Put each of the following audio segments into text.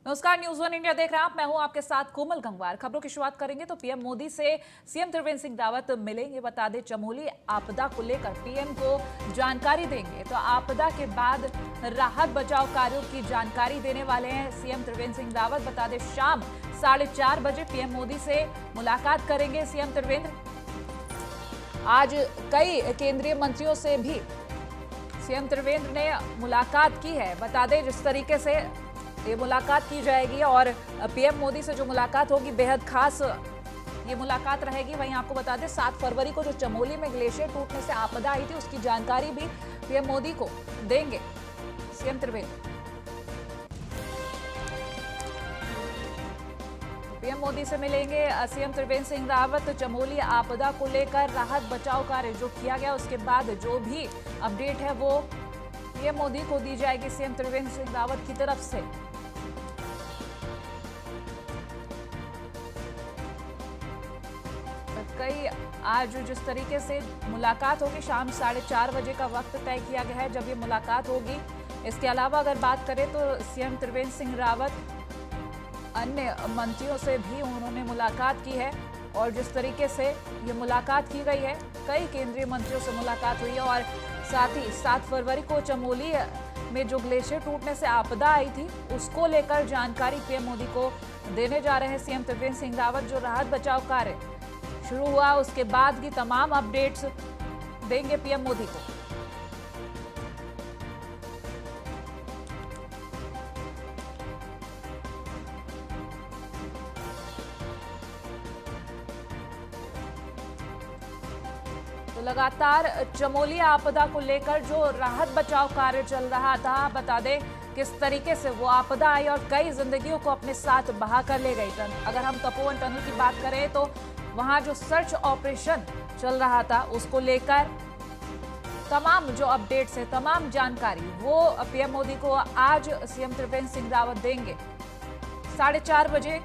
नमस्कार, news one India देख रहे हैं आप। मैं हूं आपके साथ कोमल गंगवार। खबरों की शुरुआत करेंगे तो पीएम मोदी से सीएम त्रिवेंद्र सिंह रावत मिलेंगे। बता दें, चमोली आपदा को लेकर पीएम को जानकारी देंगे। तो आपदा के बाद राहत बचाव कार्यों की जानकारी देने वाले हैं सीएम त्रिवेंद्र सिंह रावत। बता दें, शाम 4:30 बजे पीएम मोदी से मुलाकात करेंगे सीएम त्रिवेंद्र। आज कई केंद्रीय मंत्रियों से भी सीएम त्रिवेंद्र ने मुलाकात की है। बता दें, जिस तरीके से ये मुलाकात की जाएगी और पीएम मोदी से जो मुलाकात होगी बेहद खास ये मुलाकात रहेगी। वहीं आपको बता दें, 7 फरवरी को जो चमोली में ग्लेशियर टूटने से आपदा आई थी, उसकी जानकारी भी पीएम मोदी को देंगे सीएम त्रिवेंद्र। पीएम मोदी से मिलेंगे सीएम त्रिवेंद्र सिंह रावत। चमोली आपदा को लेकर राहत बचाव कार्य जो किया गया, उसके बाद जो भी अपडेट है वो पीएम मोदी को दी जाएगी सीएम त्रिवेंद्र सिंह रावत की तरफ से। कई आज जिस तरीके से मुलाकात होगी, शाम 4:30 बजे का वक्त तय किया गया है जब ये मुलाकात होगी। इसके अलावा अगर बात करें तो सीएम त्रिवेंद्र सिंह रावत अन्य मंत्रियों से भी उन्होंने मुलाकात की है और जिस तरीके से ये मुलाकात की गई है, कई केंद्रीय मंत्रियों से मुलाकात हुई है। और साथ ही 7 फरवरी को चमोली में जो ग्लेशियर टूटने से आपदा आई थी, उसको लेकर जानकारी पीएम मोदी को देने जा रहे हैं सीएम त्रिवेंद्र सिंह रावत। जो राहत बचाव कार्य शुरू हुआ, उसके बाद की तमाम अपडेट्स देंगे पीएम मोदी को। तो लगातार चमोली आपदा को लेकर जो राहत बचाव कार्य चल रहा था, बता दें किस तरीके से वो आपदा आई और कई जिंदगियों को अपने साथ बहा कर ले गई। अगर हम तपोवन टनल की बात करें तो वहां जो सर्च ऑपरेशन चल रहा था, उसको लेकर तमाम जो अपडेट्स है, तमाम जानकारी वो पीएम मोदी को आज सीएम त्रिवेंद्र सिंह रावत देंगे। 4:30 बजे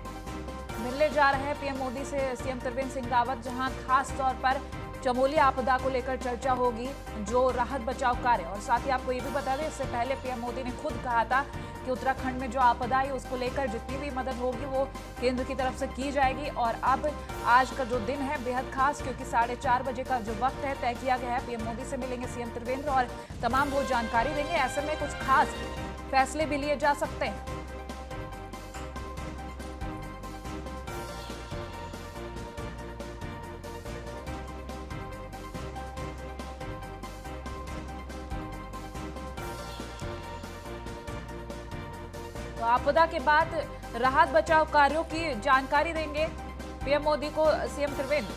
मिलने जा रहे हैं पीएम मोदी से सीएम त्रिवेंद्र सिंह रावत, जहां खास तौर पर चमोली आपदा को लेकर चर्चा होगी, जो राहत बचाव कार्य। और साथ ही आपको ये भी बता दें, इससे पहले पीएम मोदी ने खुद कहा था कि उत्तराखंड में जो आपदा आई उसको लेकर जितनी भी मदद होगी वो केंद्र की तरफ से की जाएगी। और अब आज का जो दिन है बेहद खास, क्योंकि 4:30 बजे का जो वक्त है तय किया गया है। पीएम मोदी से मिलेंगे सीएम त्रिवेंद्र और तमाम वो जानकारी देंगे। ऐसे में कुछ खास फैसले भी लिए जा सकते हैं। तो आपदा के बाद राहत बचाव कार्यों की जानकारी देंगे पीएम मोदी को सीएम त्रिवेंद्र।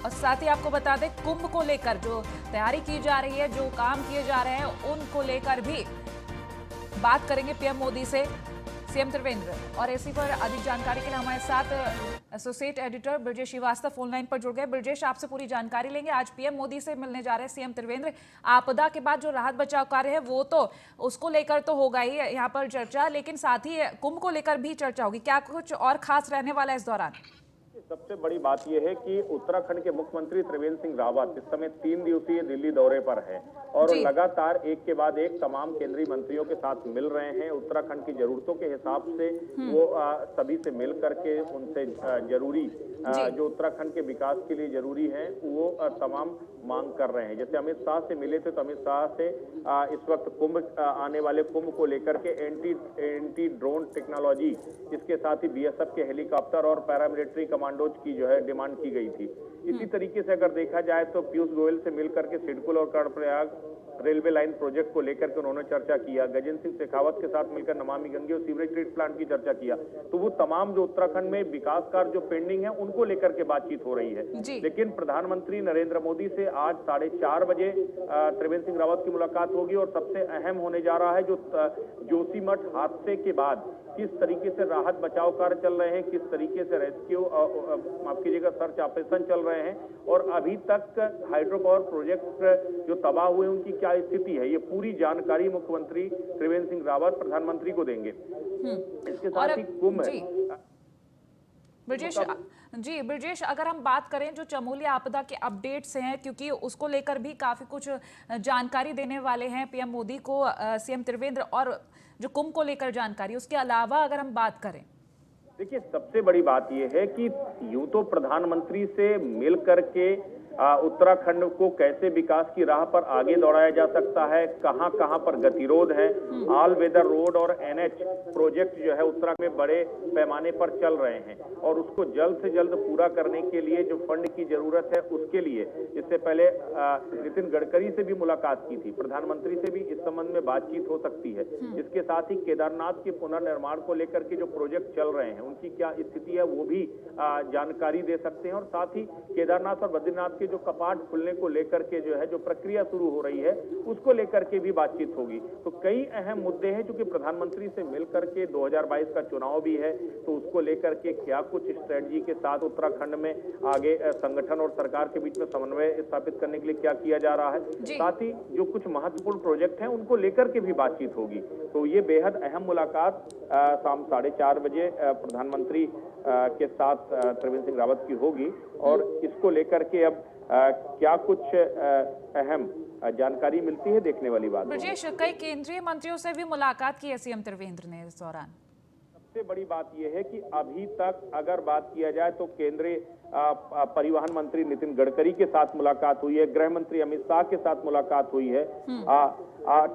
और साथ ही आपको बता दें, कुंभ को लेकर जो तैयारी की जा रही है, जो काम किए जा रहे हैं, उनको लेकर भी बात करेंगे पीएम मोदी से सीएम त्रिवेंद्र। और इसी पर अधिक जानकारी के लिए हमारे साथ associate editor Brajesh Srivastava phone line पर जुड़ गए। ब्रजेश, आपसे पूरी जानकारी लेंगे। आज पीएम मोदी से मिलने जा रहे हैं सीएम त्रिवेंद्र। आपदा के बाद जो राहत बचाव कार्य है वो तो उसको लेकर तो होगा ही यहाँ पर चर्चा, लेकिन साथ ही कुंभ को लेकर भी चर्चा होगी। क्या कुछ और खास रहने वाला है इस दौरान? सबसे बड़ी बात यह है कि उत्तराखंड के मुख्यमंत्री त्रिवेंद्र सिंह रावत इस समय 3 दिवसीय दिल्ली दौरे पर है और लगातार एक के बाद एक तमाम केंद्रीय मंत्रियों के साथ मिल रहे हैं। उत्तराखंड की जरूरतों के हिसाब से वो सभी से मिल करके उनसे जरूरी जो उत्तराखंड के विकास के लिए जरूरी है वो तमाम मांग कर रहे हैं। जैसे अमित शाह से मिले थे तो अमित शाह से इस वक्त कुंभ आने वाले कुंभ को लेकर के एंटी ड्रोन टेक्नोलॉजी, इसके साथ ही बीएसएफ के हेलीकॉप्टर और पैरामिलिट्री कमांडोज की जो है डिमांड की गई थी। इसी तरीके से अगर देखा जाए तो पीयूष गोयल से मिलकर के सिडकुल और कर्णप्रयाग रेलवे लाइन प्रोजेक्ट को लेकर के उन्होंने चर्चा किया। गजेंद्र सिंह शेखावत के साथ मिलकर नमामि गंगे और सीवरेज ट्रीटमेंट प्लांट की चर्चा किया। तो वो तमाम जो उत्तराखंड में विकास कार्य जो पेंडिंग है उनको लेकर के बातचीत हो रही है। लेकिन प्रधानमंत्री नरेंद्र मोदी से आज 4:30 बजे त्रिवेंद्र सिंह रावत की मुलाकात होगी और सबसे अहम होने जा रहा है जो जोशीमठ हादसे के बाद किस तरीके से राहत बचाव कार्य चल रहे हैं, किस तरीके से रेस्क्यू माफ कीजिएगा सर्च ऑपरेशन चल रहे हैं और अभी तक हाइड्रो पावर प्रोजेक्ट जो तबाह हुए उनकी क्या स्थिति है, ये पूरी जानकारी मुख्यमंत्री त्रिवेंद्र सिंह रावत प्रधानमंत्री को देंगे। इसके साथ ही कुंभ ब्रजेश जी, ब्रजेश अगर हम बात करें जो चमोली आपदा के अपडेट्स हैं, क्योंकि उसको लेकर भी काफी कुछ जानकारी देने वाले हैं पीएम मोदी को सीएम त्रिवेंद्र, और जो कुंभ को लेकर जानकारी, उसके अलावा अगर हम बात करें। देखिए, सबसे बड़ी बात यह है कि यूं तो प्रधानमंत्री से मिल करके उत्तराखंड को कैसे विकास की राह पर आगे दौड़ाया जा सकता है, कहां कहां पर गतिरोध है। ऑल वेदर रोड और एनएच प्रोजेक्ट जो है उत्तराखंड में बड़े पैमाने पर चल रहे हैं और उसको जल्द से जल्द पूरा करने के लिए जो फंड की जरूरत है उसके लिए इससे पहले नितिन गडकरी से भी मुलाकात की थी, प्रधानमंत्री से भी इस संबंध में बातचीत हो सकती है। इसके साथ ही केदारनाथ के पुनर्निर्माण को लेकर के जो प्रोजेक्ट चल रहे हैं उनकी क्या स्थिति है वो भी जानकारी दे सकते हैं, और साथ ही केदारनाथ और बद्रीनाथ जो कपाट खुलने को लेकर के जो है जो प्रक्रिया शुरू हो रही है उसको लेकर के भी बातचीत होगी। तो कई अहम मुद्दे हैं, क्योंकि प्रधानमंत्री से मिलकर के 2022 का चुनाव भी है, तो उसको लेकर के क्या कुछ स्ट्रेटजी के साथ उत्तराखंड में आगे संगठन और सरकार के बीच में समन्वय स्थापित करने के लिए क्या किया जा रहा है, साथ ही जो कुछ महत्वपूर्ण प्रोजेक्ट हैं उनको लेकर के भी बातचीत होगी। तो ये बेहद अहम मुलाकात शाम 4:30 बजे प्रधानमंत्री के साथ त्रिवेंद्र सिंह रावत की होगी, और इसको लेकर के अब क्या कुछ अहम जानकारी मिलती है, देखने वाली बात है। ब्रजेश, कई केंद्रीय मंत्रियों से भी मुलाकात की है सीएम त्रिवेंद्र ने इस दौरान। सबसे बड़ी बात यह है कि अभी तक अगर बात किया जाए तो केंद्रीय परिवहन मंत्री नितिन गडकरी के साथ मुलाकात हुई है, गृह मंत्री अमित शाह के साथ मुलाकात हुई है,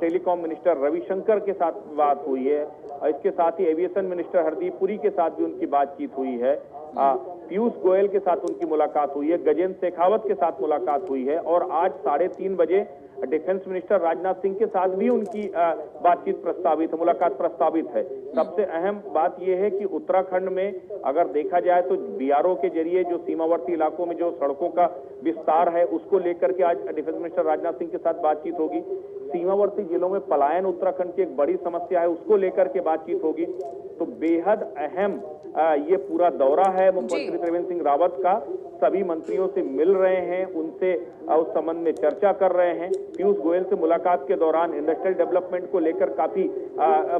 टेलीकॉम मिनिस्टर रविशंकर के साथ बात हुई है, इसके साथ ही एविएशन मिनिस्टर हरदीप पुरी के साथ भी उनकी बातचीत हुई है, पीयूष गोयल के साथ उनकी मुलाकात हुई है, गजेंद्र शेखावत के साथ मुलाकात हुई है, और आज 3:30 बजे डिफेंस मिनिस्टर राजनाथ सिंह के साथ भी उनकी बातचीत प्रस्तावित है, मुलाकात प्रस्तावित है। सबसे अहम बात यह है कि उत्तराखंड में अगर देखा जाए तो बीआरओ के जरिए जो सीमावर्ती इलाकों में जो सड़कों का विस्तार है उसको लेकर के आज डिफेंस मिनिस्टर राजनाथ सिंह के साथ बातचीत होगी। सीमावर्ती जिलों में पलायन उत्तराखंड की एक बड़ी समस्या है, उसको लेकर के बातचीत होगी। तो बेहद अहम ये पूरा दौरा है मुख्यमंत्री त्रिवेंद्र सिंह रावत का। सभी मंत्रियों से मिल रहे हैं, उनसे उस संबंध में चर्चा कर रहे हैं। पीयूष गोयल से मुलाकात के दौरान इंडस्ट्रियल डेवलपमेंट को लेकर काफी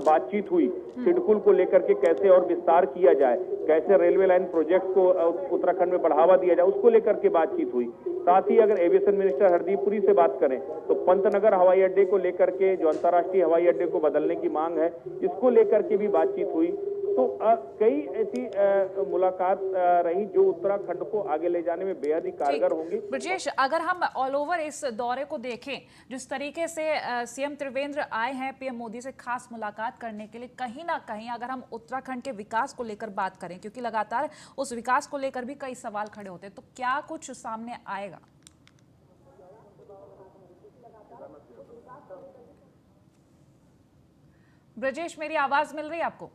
बातचीत हुई, सिडकुल को लेकर के कैसे और विस्तार किया जाए, कैसे रेलवे लाइन प्रोजेक्ट को उत्तराखंड में बढ़ावा दिया जाए, उसको लेकर के बातचीत हुई। साथ ही अगर एविएशन मिनिस्टर हरदीप पुरी से बात करें तो पंतनगर हवाई अड्डे को लेकर के, जो अंतर्राष्ट्रीय हवाई अड्डे को बदलने की मांग है, इसको लेकर के भी बातचीत हुई। तो कई ऐसी मुलाकात रही जो उत्तराखंड को आगे ले जाने में बेहद ही कारगर होंगी। ब्रजेश, अगर हम ऑल ओवर इस दौरे को देखें, जिस तरीके से सीएम त्रिवेंद्र आए हैं पीएम मोदी से खास मुलाकात करने के लिए, कहीं ना कहीं अगर हम उत्तराखंड के विकास को लेकर बात करें, क्योंकि लगातार उस विकास को लेकर भी कई सवाल खड़े होते हैं, तो क्या कुछ सामने आएगा? ब्रजेश, मेरी आवाज मिल रही है आपको?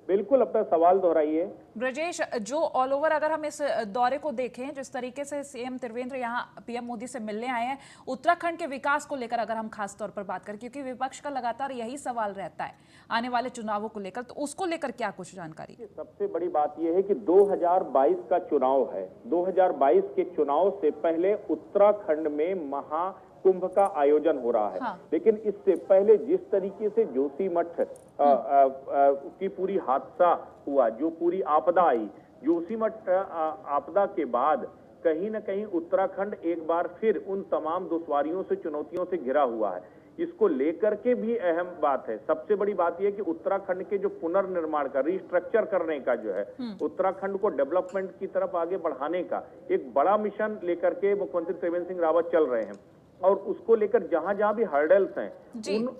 बिल्कुल, अपना सवाल दोहराइए। ब्रजेश, जो ऑल ओवर अगर हम इस दौरे को देखें, जिस तरीके से सीएम त्रिवेंद्र यहाँ पीएम मोदी से मिलने आए हैं, उत्तराखंड के विकास को लेकर अगर हम खास तौर पर बात करें, क्योंकि विपक्ष का लगातार यही सवाल रहता है आने वाले चुनावों को लेकर, तो उसको लेकर क्या कुछ जानकारी? सबसे बड़ी बात यह है कि 2022 का चुनाव है। 2022 के चुनाव से पहले उत्तराखंड में महाकुंभ का आयोजन हो रहा है। हाँ। लेकिन इससे पहले जिस तरीके से जोशीमठ की पूरी हादसा हुआ, जो पूरी आपदा आई, जोशीमठ आपदा के बाद कहीं न कहीं उत्तराखंड एक बार फिर उन तमाम दुश्वारियों से, चुनौतियों से घिरा हुआ है। इसको लेकर के भी अहम बात है। सबसे बड़ी बात यह है कि उत्तराखंड के जो पुनर्निर्माण का, रिस्ट्रक्चर करने का जो है, उत्तराखंड को डेवलपमेंट की तरफ आगे बढ़ाने का एक बड़ा मिशन लेकर के मुख्यमंत्री त्रिवेंद्र सिंह रावत चल रहे हैं, और उसको लेकर जहां जहां भी हर्डल्स हैं,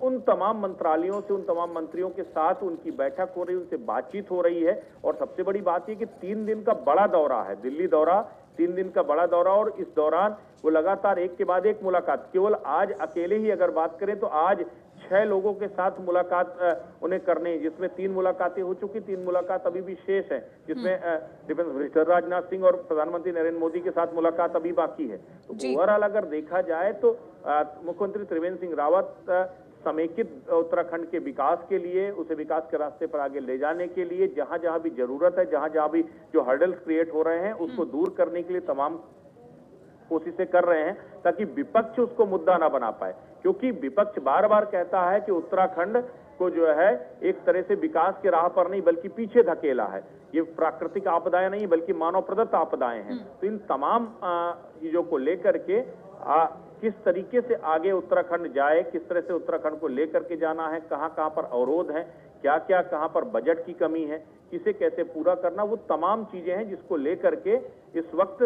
उन तमाम मंत्रालयों से, उन तमाम मंत्रियों के साथ उनकी बैठक हो रही है, उनसे बातचीत हो रही है। और सबसे बड़ी बात यह कि 3 दिन का बड़ा दौरा है, दिल्ली दौरा, 3 दिन का बड़ा दौरा, और इस दौरान वो लगातार एक के बाद एक मुलाकात। केवल आज अकेले ही अगर बात करें तो आज 6 लोगों के साथ मुलाकात उन्हें करनी है, जिसमें 3 मुलाकातें हो चुकी, 3 मुलाकात अभी भी शेष है, जिसमें डिफेंस मिनिस्टर राजनाथ सिंह और प्रधानमंत्री नरेंद्र मोदी के साथ मुलाकात अभी बाकी है। तो ओवरऑल अगर देखा जाए तो मुख्यमंत्री त्रिवेंद्र सिंह रावत समेकित उत्तराखंड के विकास के लिए, उसे विकास के रास्ते पर आगे ले जाने के लिए जहां जहां भी जरूरत है, जहां जहां भी जो हर्डल्स क्रिएट हो रहे हैं, उसको दूर करने के लिए तमाम कोशिशें कर रहे हैं, ताकि विपक्ष उसको मुद्दा ना बना पाए। क्योंकि विपक्ष बार बार कहता है कि उत्तराखंड को जो है एक तरह से विकास के राह पर नहीं बल्कि पीछे धकेला है। ये प्राकृतिक आपदाएं नहीं बल्कि मानव प्रदत्त आपदाएं हैं। तो इन तमाम चीजों को लेकर के किस तरीके से आगे उत्तराखंड जाए, किस तरह से उत्तराखंड को लेकर के जाना है, कहां कहां पर अवरोध है, क्या क्या कहां पर बजट की कमी है, किसे कैसे पूरा करना, वो तमाम चीजें हैं जिसको लेकर के इस वक्त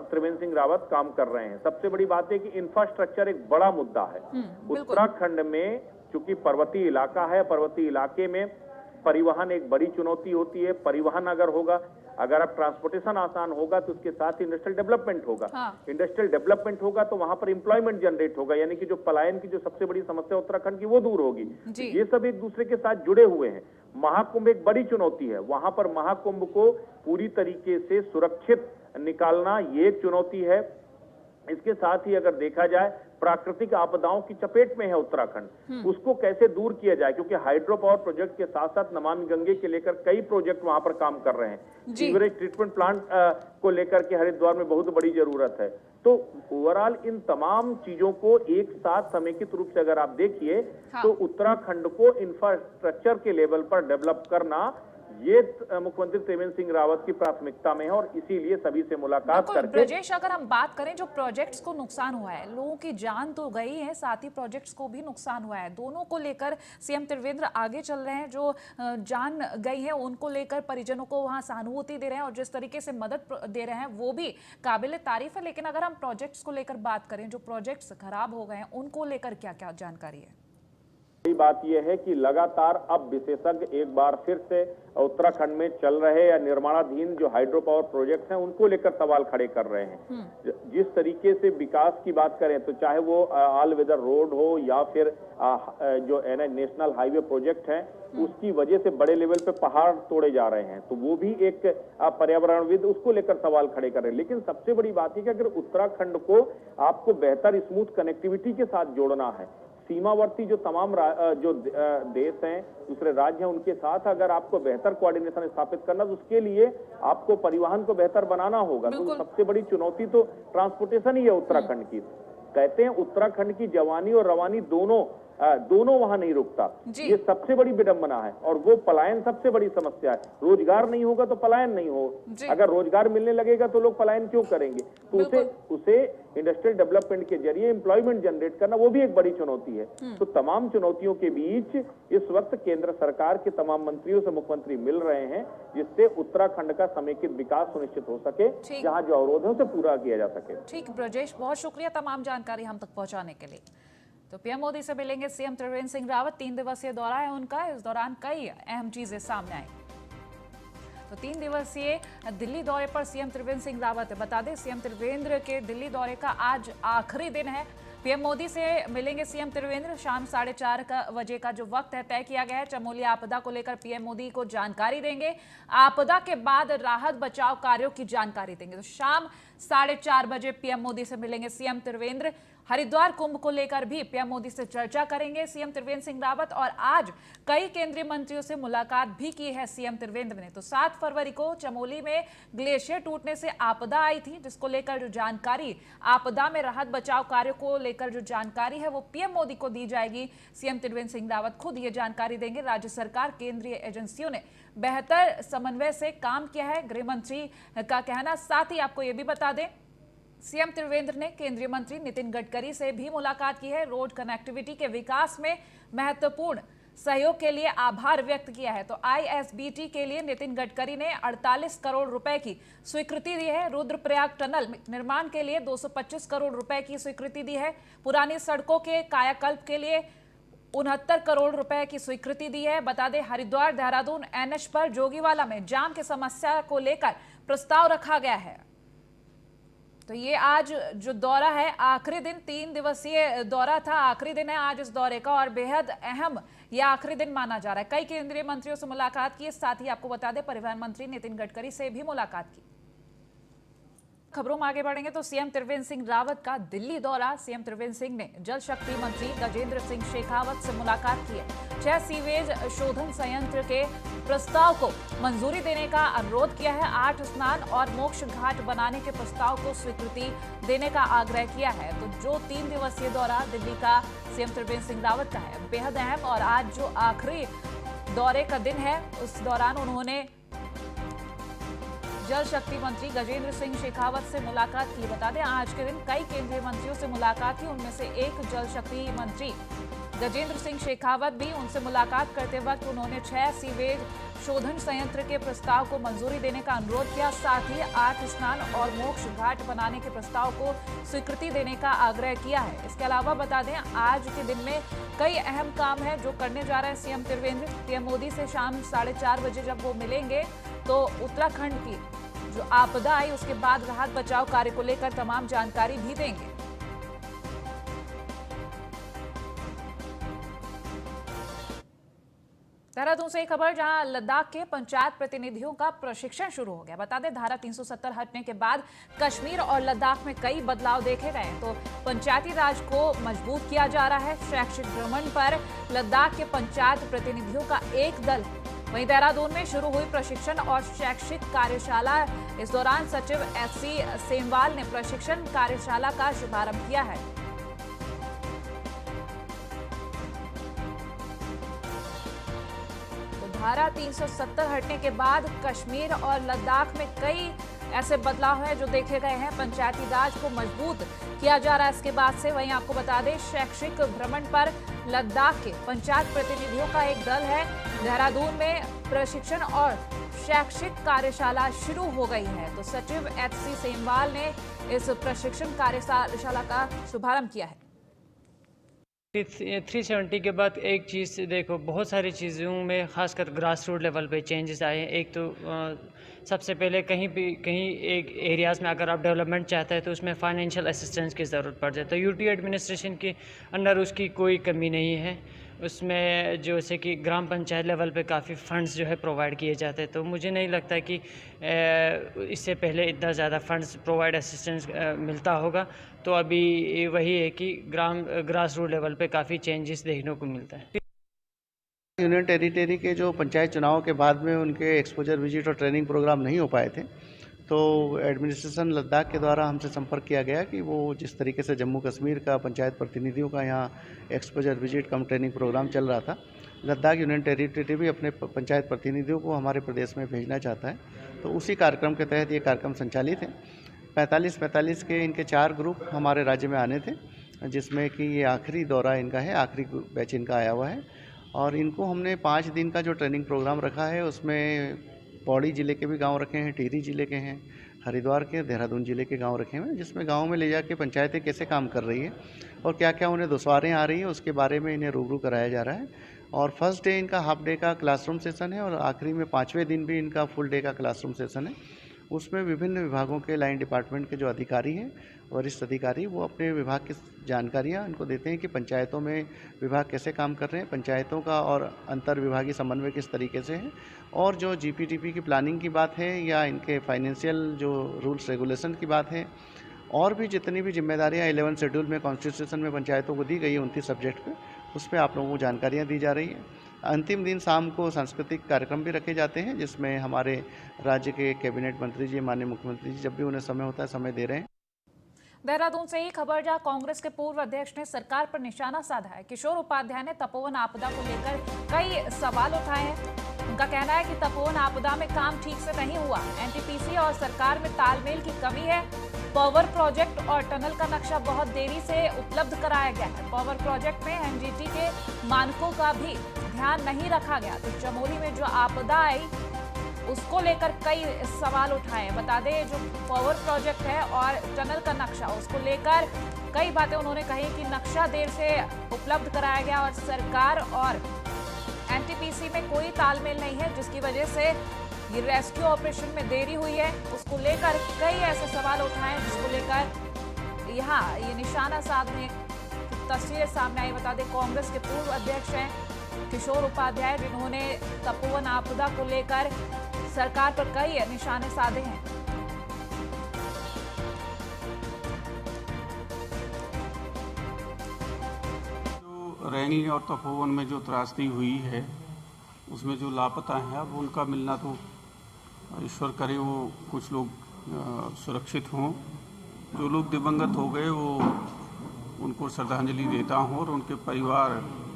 त्रिवेंद्र सिंह रावत काम कर रहे हैं। सबसे बड़ी बात है कि इंफ्रास्ट्रक्चर एक बड़ा मुद्दा है उत्तराखंड में। चूंकि पर्वतीय इलाका है, पर्वतीय इलाके में परिवहन एक बड़ी चुनौती होती है। परिवहन अगर होगा, अगर अब ट्रांसपोर्टेशन आसान होगा तो उसके साथ इंडस्ट्रियल डेवलपमेंट होगा। इंडस्ट्रियल डेवलपमेंट होगा तो वहां पर एम्प्लॉयमेंट जनरेट होगा, यानी कि जो पलायन की जो सबसे बड़ी समस्या उत्तराखंड की वो दूर होगी। ये सब एक दूसरे के साथ जुड़े हुए हैं। महाकुंभ एक बड़ी चुनौती है, वहां पर महाकुंभ को पूरी तरीके से सुरक्षित निकालना ये एक चुनौती है। इसके साथ ही अगर देखा जाए प्राकृतिक आपदाओं की चपेट में है उत्तराखंड, उसको कैसे दूर किया जाए, क्योंकि हाइड्रो पावर प्रोजेक्ट के साथ साथ नमामि गंगे के लेकर कई प्रोजेक्ट वहां पर काम कर रहे हैं। सीवरेज ट्रीटमेंट प्लांट को लेकर के हरिद्वार में बहुत बड़ी जरूरत है। तो ओवरऑल इन तमाम चीजों को एक साथ समेकित रूप से अगर आप देखिए तो उत्तराखंड को इंफ्रास्ट्रक्चर के लेवल पर डेवलप करना ये मुख्यमंत्री त्रिवेंद्र सिंह रावत की प्राथमिकता में है और इसीलिए सभी से मुलाकात करके। ब्रजेश, अगर हम बात करें जो प्रोजेक्ट्स को नुकसान हुआ है, लोगों की जान तो गई है, साथ ही प्रोजेक्ट्स को भी नुकसान हुआ है, दोनों को लेकर सीएम त्रिवेंद्र आगे चल रहे हैं। जो जान गई है उनको लेकर परिजनों को वहां सहानुभूति दे रहे हैं और जिस तरीके से मदद दे रहे हैं वो भी काबिल तारीफ है। लेकिन अगर हम प्रोजेक्ट्स को लेकर बात करें, जो प्रोजेक्ट्स खराब हो गए हैं उनको लेकर क्या क्या जानकारी है? बड़ी बात यह है कि लगातार अब विशेषज्ञ एक बार फिर से उत्तराखंड में चल रहे या निर्माणाधीन जो हाइड्रो पावर प्रोजेक्ट्स हैं उनको लेकर सवाल खड़े कर रहे हैं। जिस तरीके से विकास की बात करें तो चाहे वो ऑल वेदर रोड हो या फिर जो नेशनल हाईवे प्रोजेक्ट है, उसकी वजह से बड़े लेवल पे पहाड़ तोड़े जा रहे हैं, तो वो भी एक पर्यावरणविद उसको लेकर सवाल खड़े कर रहे हैं। लेकिन सबसे बड़ी बात है कि अगर उत्तराखंड को आपको बेहतर स्मूथ कनेक्टिविटी के साथ जोड़ना है, सीमावर्ती जो तमाम जो देश हैं, दूसरे राज्य हैं, उनके साथ अगर आपको बेहतर कोऑर्डिनेशन स्थापित करना तो उसके लिए आपको परिवहन को बेहतर बनाना होगा। तो सबसे बड़ी चुनौती तो ट्रांसपोर्टेशन ही है उत्तराखंड की। कहते हैं उत्तराखंड की जवानी और रवानी दोनों वहां नहीं रुकता, ये सबसे बड़ी विडंबना है। और वो पलायन सबसे बड़ी समस्या है। रोजगार नहीं होगा तो पलायन नहीं हो, अगर रोजगार मिलने लगेगा तो लोग पलायन क्यों करेंगे? तो उसे इंडस्ट्रियल डेवलपमेंट के जरिए एम्प्लॉयमेंट जनरेट करना वो भी एक बड़ी चुनौती है। तो तमाम चुनौतियों के बीच इस वक्त केंद्र सरकार के तमाम मंत्रियों से मुख्यमंत्री मिल रहे हैं, जिससे उत्तराखंड का समेकित विकास सुनिश्चित हो सके, जहां जो अवरोध है उसे पूरा किया जा सके। ठीक ब्रजेश, बहुत शुक्रिया तमाम जानकारी हम तक पहुंचाने के लिए। तो पीएम मोदी से मिलेंगे सीएम त्रिवेंद्र सिंह रावत। 3 दिवसीय दौरा है उनका, इस दौरान कई अहम चीजें सामने आई। तो 3 दिवसीय दिल्ली दौरे पर सीएम त्रिवेंद्र सिंह रावत है। बता दें सीएम त्रिवेंद्र के दिल्ली दौरे का आज आखिरी दिन है। पीएम मोदी से मिलेंगे सीएम त्रिवेंद्र। शाम 4:30 बजे का जो वक्त है तय किया गया है। चमोली आपदा को लेकर पीएम मोदी को जानकारी देंगे। आपदा के बाद राहत बचाव कार्यों की जानकारी देंगे। तो शाम 4:30 बजे पीएम मोदी से मिलेंगे सीएम त्रिवेंद्र। हरिद्वार कुंभ को लेकर भी पीएम मोदी से चर्चा करेंगे सीएम त्रिवेंद्र सिंह रावत। और आज कई केंद्रीय मंत्रियों से मुलाकात भी की है सीएम त्रिवेंद्र ने। तो 7 फरवरी को चमोली में ग्लेशियर टूटने से आपदा आई थी, जिसको लेकर जो जानकारी, आपदा में राहत बचाव कार्य को लेकर जो जानकारी है वो पीएम मोदी को दी जाएगी। सीएम त्रिवेंद्र सिंह रावत खुद ये जानकारी देंगे। राज्य सरकार, केंद्रीय एजेंसियों ने बेहतर समन्वय से काम किया है, गृह मंत्री का कहना। साथ ही आपको ये भी बता दें सीएम त्रिवेंद्र ने केंद्रीय मंत्री नितिन गडकरी से भी मुलाकात की है। रोड कनेक्टिविटी के विकास में महत्वपूर्ण सहयोग के लिए आभार व्यक्त किया है। तो आईएसबीटी के लिए नितिन गडकरी ने 48 करोड़ रुपए की स्वीकृति दी है। रुद्रप्रयाग टनल निर्माण के लिए 225 करोड़ रुपए की स्वीकृति दी है। पुरानी सड़कों के कायाकल्प के लिए 69 करोड़ रुपए की स्वीकृति दी है। बता दें हरिद्वार देहरादून एनएच पर जोगीवाला में जाम की समस्या को लेकर प्रस्ताव रखा गया है। तो ये आज जो दौरा है, आखिरी दिन, 3 दिवसीय दौरा था, आखिरी दिन है आज इस दौरे का और बेहद अहम ये आखिरी दिन माना जा रहा है। कई केंद्रीय मंत्रियों से मुलाकात की। साथ ही आपको बता दें परिवहन मंत्री नितिन गडकरी से भी मुलाकात की। खबरों में आगे बढ़ेंगे तो सीएम त्रिवेंद्र सिंह रावत का दिल्ली दौरा। सीएम त्रिवेंद्र सिंह ने जल शक्ति मंत्री गजेंद्र सिंह शेखावत से मुलाकात की है। 6 सीवेज शोधन संयंत्र के प्रस्ताव को मंजूरी देने का अनुरोध किया है। 8 स्नान और मोक्ष घाट बनाने के प्रस्ताव को स्वीकृति देने का आग्रह किया है। तो जो 3 दिवसीय दौरा दिल्ली का सीएम त्रिवेंद्र सिंह रावत का है, बेहद अहम और आज जो आखिरी दौरे का दिन है, उस दौरान उन्होंने जल शक्ति मंत्री गजेंद्र सिंह शेखावत से मुलाकात की। बता दें आज के दिन कई केंद्रीय मंत्रियों से मुलाकात की, उनमें से एक जल शक्ति मंत्री गजेंद्र सिंह शेखावत भी। उनसे मुलाकात करते वक्त उन्होंने 6 सीवेज शोधन संयंत्र के प्रस्ताव को मंजूरी देने का अनुरोध किया। साथ ही 8 स्नान और मोक्ष घाट बनाने के प्रस्ताव को स्वीकृति देने का आग्रह किया है। इसके अलावा बता दें आज के दिन में कई अहम काम है जो करने जा रहे हैं सीएम त्रिवेंद्र। पीएम मोदी से शाम 4:30 बजे जब वो मिलेंगे तो उत्तराखंड की जो आपदा आई उसके बाद राहत बचाव कार्य को लेकर तमाम जानकारी भी देंगे। देहरादून से एक खबर जहां लद्दाख के पंचायत प्रतिनिधियों का प्रशिक्षण शुरू हो गया। बता दें धारा 370 हटने के बाद कश्मीर और लद्दाख में कई बदलाव देखे गए हैं। तो पंचायती राज को मजबूत किया जा रहा है। शैक्षिक भ्रमण पर लद्दाख के पंचायत प्रतिनिधियों का एक दल। वहीं देहरादून में शुरू हुई प्रशिक्षण और शैक्षिक कार्यशाला। इस दौरान सचिव SC सेमवाल ने प्रशिक्षण कार्यशाला का शुभारंभ किया है। धारा 370 हटने के बाद कश्मीर और लद्दाख में कई ऐसे बदलाव हैं जो देखे गए हैं। पंचायती राज को मजबूत किया जा रहा है इसके बाद से। वहीं आपको बता दें शैक्षिक भ्रमण पर लद्दाख के पंचायत प्रतिनिधियों का एक दल है। देहरादून में प्रशिक्षण और शैक्षिक कार्यशाला शुरू हो गई है। तो सचिव SC सेमवाल ने इस प्रशिक्षण कार्यशाला का शुभारंभ किया है। 370 के बाद एक चीज़ देखो, बहुत सारी चीज़ों में खासकर ग्रास रूट लेवल पे चेंजेस आए हैं। एक तो सबसे पहले कहीं एक एरियाज़ में अगर आप डेवलपमेंट चाहते हैं तो उसमें फाइनेंशियल असिस्टेंस की ज़रूरत पड़ जाए। तो UT एडमिनिस्ट्रेशन के अंडर उसकी कोई कमी नहीं है। उसमें जैसे कि ग्राम पंचायत लेवल पे काफ़ी फंड्स जो है प्रोवाइड किए जाते हैं। तो मुझे नहीं लगता कि इससे पहले इतना ज़्यादा फंड्स प्रोवाइड असिस्टेंस मिलता होगा। तो अभी वही है कि ग्रास रूट लेवल पे काफ़ी चेंजेस देखने को मिलता है। यूनियन टेरिटरी के जो पंचायत चुनाव के बाद में उनके एक्सपोजर विजिट और ट्रेनिंग प्रोग्राम नहीं हो पाए थे, तो एडमिनिस्ट्रेशन लद्दाख के द्वारा हमसे संपर्क किया गया कि वो जिस तरीके से जम्मू कश्मीर का पंचायत प्रतिनिधियों का यहाँ एक्सपोजर विजिट कम ट्रेनिंग प्रोग्राम चल रहा था, लद्दाख यूनियन टेरिटरी भी अपने पंचायत प्रतिनिधियों को हमारे प्रदेश में भेजना चाहता है। तो उसी कार्यक्रम के तहत ये कार्यक्रम संचालित है। 45 के इनके 4 ग्रुप हमारे राज्य में आने थे, जिसमें कि ये आखिरी दौरा इनका है, आखिरी बैच इनका आया हुआ है। और इनको हमने 5 दिन का जो ट्रेनिंग प्रोग्राम रखा है उसमें पौड़ी ज़िले के भी गांव रखे हैं, टिहरी ज़िले के हैं, हरिद्वार के, देहरादून ज़िले के गांव रखे हैं, जिसमें गांव में ले जाके पंचायतें कैसे काम कर रही है और क्या क्या उन्हें दुश्वारें आ रही हैं उसके बारे में इन्हें रूबरू कराया जा रहा है। और फर्स्ट डे इनका हाफ डे का क्लासरूम सेशन है और आखिरी में 5वें दिन भी इनका फुल डे का क्लासरूम सेशन है। उसमें विभिन्न विभागों के लाइन डिपार्टमेंट के जो अधिकारी हैं, वरिष्ठ अधिकारी, वो अपने विभाग की जानकारियां उनको देते हैं कि पंचायतों में विभाग कैसे काम कर रहे हैं, पंचायतों का और अंतर विभागीय समन्वय किस तरीके से है। और जो GPTP की प्लानिंग की बात है या इनके फाइनेंशियल जो रूल्स रेगुलेशन की बात है, और भी जितनी भी जिम्मेदारियां 11 शेड्यूल में कॉन्स्टिट्यूशन में पंचायतों को दी गई है 29 सब्जेक्ट पे, उस पर आप लोगों को जानकारियाँ दी जा रही हैं। अंतिम दिन शाम को सांस्कृतिक कार्यक्रम भी रखे जाते हैं, जिसमें हमारे राज्य के कैबिनेट मंत्री जी, माननीय मुख्यमंत्री जी, जब भी उन्हें समय होता है समय दे रहे हैं। देहरादून से ही खबर जहां कांग्रेस के पूर्व अध्यक्ष ने सरकार पर निशाना साधा है। किशोर उपाध्याय ने तपोवन आपदा को लेकर कई सवाल उठाए हैं। उनका कहना है कि तपोवन आपदा में काम ठीक से नहीं हुआ, NTPC और सरकार में तालमेल की कमी है, पावर प्रोजेक्ट और टनल का नक्शा बहुत देरी से उपलब्ध कराया गया है, पावर प्रोजेक्ट में NGT के मानकों का भी ध्यान नहीं रखा गया। तो चमोली में जो आपदा आई उसको लेकर कई सवाल उठाए। बता दें जो पावर प्रोजेक्ट है और टनल का नक्शा, उसको लेकर कई बातें उन्होंने कही कि नक्शा देर से उपलब्ध कराया गया और सरकार और NTPC में कोई तालमेल नहीं है, जिसकी वजह से ये रेस्क्यू ऑपरेशन में देरी हुई है। उसको लेकर कई ऐसे सवाल उठाए जिसको लेकर यहाँ ये निशाना साधने तस्वीरें सामने आई। बता दें कांग्रेस के पूर्व अध्यक्ष हैं किशोर उपाध्याय, जिन्होंने तपोवन आपदा को लेकर सरकार पर कई निशाने साधे हैं। रैनी और तपोवन में जो त्रासदी हुई है उसमें जो लापता हैं अब उनका मिलना तो ईश्वर करे वो कुछ लोग सुरक्षित हों। जो लोग दिवंगत हो गए वो उनको श्रद्धांजलि देता हूँ और उनके परिवार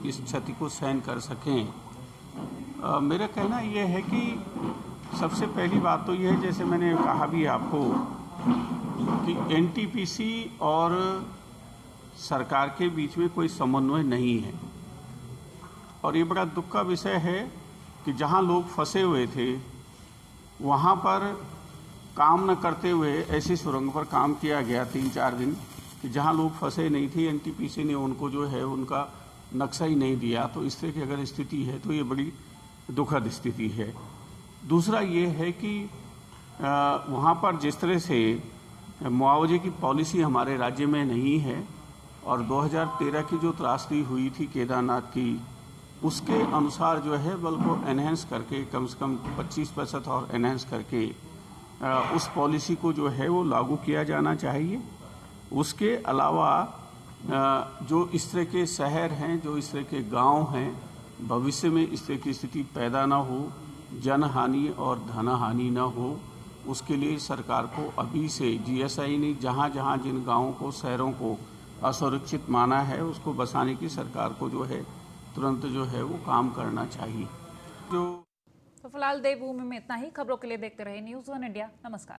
इस क्षति को सहन कर सकें। मेरा कहना ये है कि सबसे पहली बात तो ये है, जैसे मैंने कहा भी आपको, कि एनटीपीसी और सरकार के बीच में कोई समन्वय नहीं है और ये बड़ा दुख का विषय है कि जहाँ लोग फंसे हुए थे वहाँ पर काम न करते हुए ऐसी सुरंग पर काम किया गया 3-4 दिन कि जहाँ लोग फंसे नहीं थे, एनटीपीसी ने उनको जो है उनका नक्शा ही नहीं दिया। तो इस तरह की अगर स्थिति है तो ये बड़ी दुखद स्थिति है। दूसरा ये है कि वहाँ पर जिस तरह से मुआवजे की पॉलिसी हमारे राज्य में नहीं है और 2013 की जो त्रासदी हुई थी केदारनाथ की, उसके अनुसार जो है बल को एनहेंस करके कम से कम 25% और एनहेंस करके उस पॉलिसी को जो है वो लागू किया जाना चाहिए। उसके अलावा जो इस तरह के शहर हैं, जो इस तरह के गांव हैं, भविष्य में इस तरह की स्थिति पैदा ना हो, जन हानि और धन हानि ना हो, उसके लिए सरकार को अभी से जीएसआई ने जहाँ जहाँ जिन गाँवों को, शहरों को असुरक्षित माना है उसको बसाने की सरकार को जो है तुरंत जो है वो काम करना चाहिए। तो फिलहाल देवभूमि में इतना ही। खबरों के लिए देखते रहिए न्यूज़ 1 इंडिया। नमस्कार।